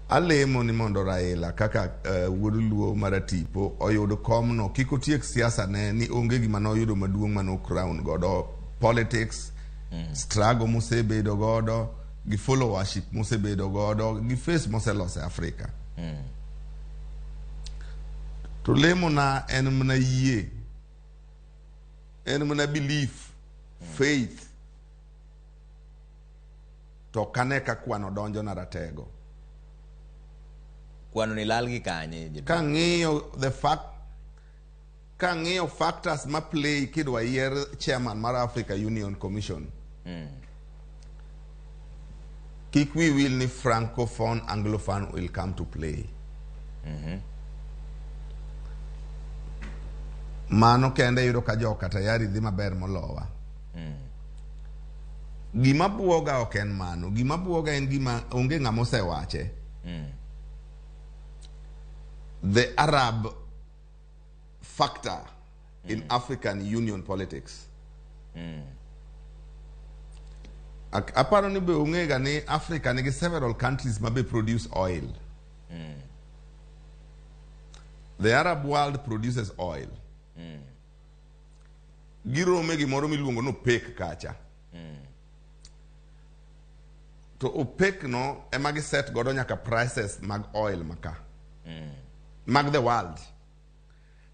Alemoni Raila kaka wuod luo maratipo oyudo komno kik otiek siasa ne ni onge gima noyudo maduong' mano crown godo politics struggle mosebedo godo gi followership mosebedo godo gi face moseloso Afrika. To lemona en mana yie, en mana belief, faith, to kane ka kwano donjo na ratego. Kwano ni lal gi kanye? Ka ng'iyo factors ma play kidwa yier chairman mar Africa Union Commission. Kik we will ni francophone anglophone will come to play. Mano kende yudo ka joka tayari dhi maber molowa. Gima buoga ok en mano, gima buoga en gima onge ng'ama osewache. The Arab factor in African Union politics. Aparo ni be ungega ni Africa nigi several countries ma be produce oil. The Arab world produces oil. Girome gimoro miluongo no OPEC kacha. To OPEC no ema gi set godo nyaka prices mag oil maka. Mag the world.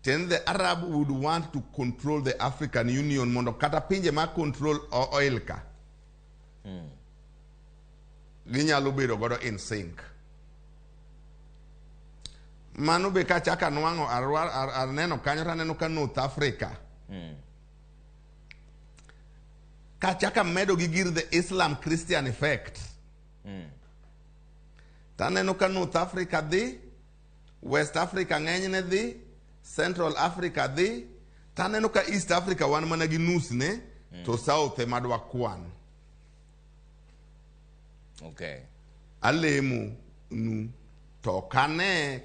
Then the Arab would want to control the African Union mondo kata pinje ma control oil ka. Ginyalo bedo godo in sync. Mano be kachaka nwango arneno kanyo raneno ka North Africa. Kachaka medo gigir the Islam Christian effect. Taneno ka North Africa di, West Africa ng'enyne dhi, Central Africa dhi, taneno ka East Africa wan mana gi nus ne, to South madwa kwan. Okay. Alemu nu to kane